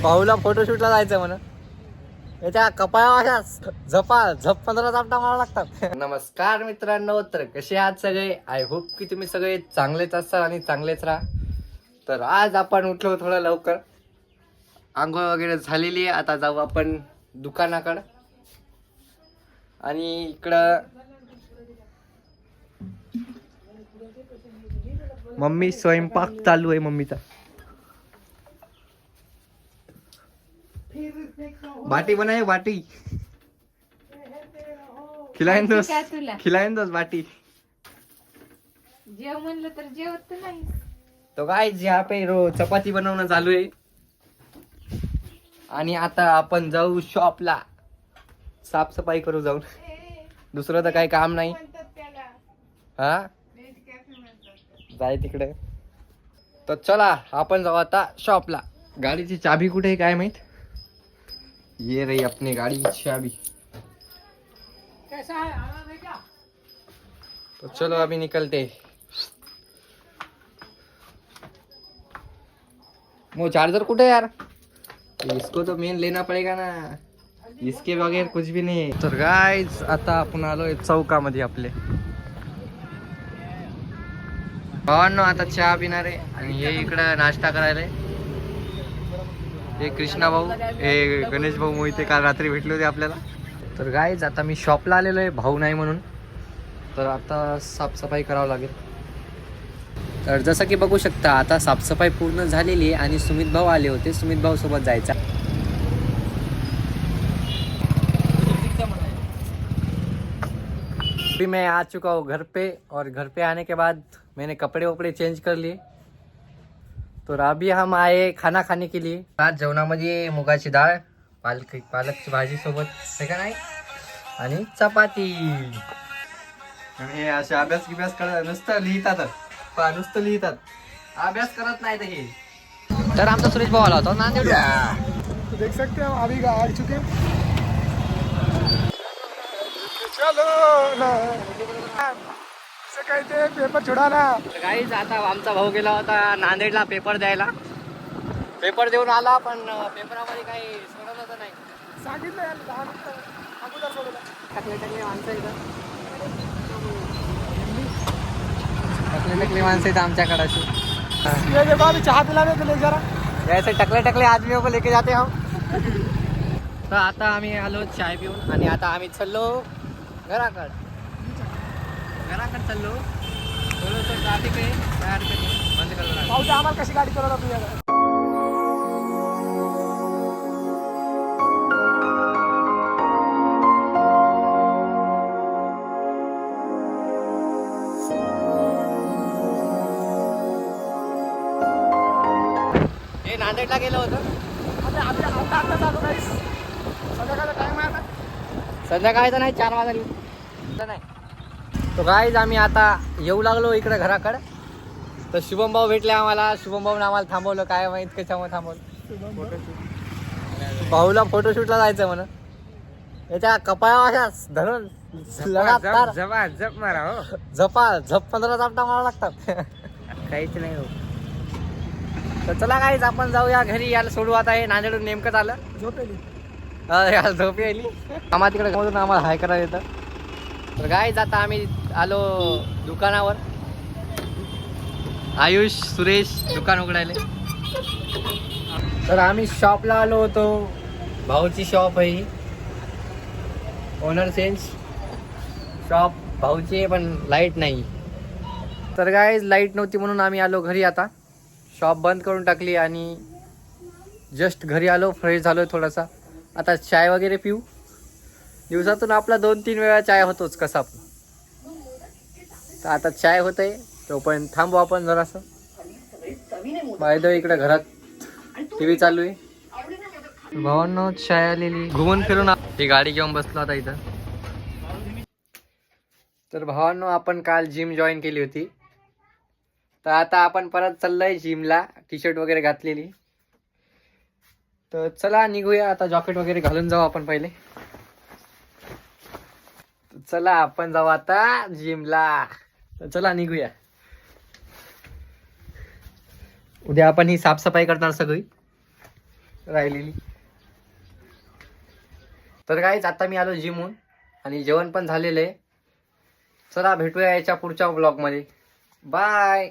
भाऊला फोटोशूटला जायचं म्हणा. याच्या कपाळावर अशा झप 15 चापटा मारा लागतात. नमस्कार मित्रांनो, तर कसे आहात सगळे? आय होप की तुम्ही सगळे चांगलेच असाल आणि चांगलेच राहा. तर आज आपण उठलो थोडं लवकर, आंघोळ वगैरे झालेली आहे. आता जाऊ आपण दुकानाकडं. आणि इकडं मम्मी स्वयंपाक चालू आहे मम्मीचा. बाटी बनाय बाटी खिलायन दोस बाटी. जेव म्हणलं तर जेवत नाही. तो काय यहाँ पे चपाती बनवणं चालू आहे. आणि आता आपण जाऊ शॉपला, साफसफाई करू जाऊन. दुसरं तर काही काम नाही. हा जाय तिकडे. तर चला आपण जाऊ आता शॉपला. गाडीची चाबी कुठे आहे काय माहित. ये रही अपनी गाड़ी की चाबी. तो चलो अभी निकलते. वो चार्जर कुठे है यार? इसको तो मेन लेना पड़ेगा ना, इसके बगैर कुछ भी नहीं. तर गाइस आता आपण आलोय चौकामध्ये आपले. भावांनो आता चहा पिणार आहे आणि हे इकडं नाश्ता करायला. हे कृष्णा भाऊ, हे गणेश भाऊ मोहिते काल रात्री भेटले होते आपल्याला. तर गाइस आता मी शॉपला आलेलो आहे, भाऊ नाही म्हणून. तर आता साफसफाई करावं लागेल. तर जसं की बघू शकता आता साफसफाई पूर्ण झालेली आहे आणि सुमित भाऊ आले होते. सुमित भाऊ सोबत जायचा. अभी मैं आ चुका हूँ घर पे, और घर पे आने के बाद मैंने कपड़े वपड़े चेंज कर लिए. तर अभी हम आए खाना खाने के लिए. आज जेवणामध्ये मुगाची डाळ, पालकची भाजी सोबत हे का नाही, आणि चपाती. आणि हे असे अभ्यास करत नुसतं लिहितात, अभ्यास करत नाही हे. तर आमचा सुरेश भाऊ आला होता नांदेड. देख सकते हैं अभी आ चुके. चलो ना कहते पेपर छुडाना. गाईज आता आमचा भाऊ गेला होता नांदेडला पेपर द्यायला. पेपर देऊन आला, पण पेपरामध्ये काही सोडवलं नाही. सांगितलं यार 10 मिनिटं अगोदर सोडवलं. टकले माणसं इथं आमच्याकडे. ये देखो अभी चाय पिलाने के लिए जरा. ऐसे टकले आदमियों को लेके जाते हम. तर आता आम्ही आलो चाय पिऊन आणि आता आम्ही चाललो घराकडे चाललो. थोडंसं ट्रॅफिक आहे, तयार बंद करतो. पाहू आम्हाला कशी गाडी चालवत आपल्याला. हे नांदेडला गेलं होतं. आता चालू काही संध्याकाळचा टाइम आहे आता. संध्याकाळचं नाही, 4 वाजता नाही. तो गाईज आम्ही आता येऊ लागलो इकडे घराकडे. तर शुभम भाऊ भेटले आम्हाला. शुभम भाऊने आम्हाला थांबवलं, काय माहित कशामुळे थांबवलं. भाऊला फोटोशूटला जायचं म्हणा. याच्या कपाळावर अशा धरून लगातार झप मारा हो. झप 15 चापटा मारा लागतात. काहीच नाही हो. तर चला गाईज आपण जाऊया घरी. याला सोडू आता. हे नांदेडून नेमकंच आलं. झोपेली याला झोपी आली. आम्हाला तिकडे मधून आम्हाला हाय करायला येतं. तर गाईज आता आम्ही आलो दुकानावर. आयुष सुरेश दुकान उघडायले. तर आम्ही शॉपला आलो होतो. भाऊची शॉप आहे ही. ओनर चेंज शॉप भाऊची आहे, पण लाईट नाही. तर गाईज लाईट नव्हती म्हणून आम्ही आलो घरी. आता शॉप बंद करून टाकली आणि जस्ट घरी आलो, फ्रेश झालो थोडासा. आता चाय वगैरे पिऊ. दिवसातून आपला 2-3 वेळा चाय होतोच कसा पण. तर आता चाय होत आहे, तोपर्यंत थांबू आपण जरासं. बाय द वे इकडे घरात TV चालू आहे. भावांनो चाय आलेली. घुमून फिरून ही गाडी घेऊन बसलो आता इथं. तर भावांनो आपण काल जिम जॉईन केली होती. तर आता आपण परत चाललोय जिमला. टी-शर्ट वगैरे घातलेली. तर चला निघूया आता. जॉकेट वगैरे घालून जाऊ आपण पहिले. चला आपण जाऊ आता जिमला. तर चला निघूया. उद्या आपण ही साफसफाई करणार सगळी राहिलेली. तर गाईज आता मी आलो जिमहून आणि जेवण पण झालेलं आहे. चला भेटूया याच्या पुढच्या ब्लॉगमध्ये. बाय.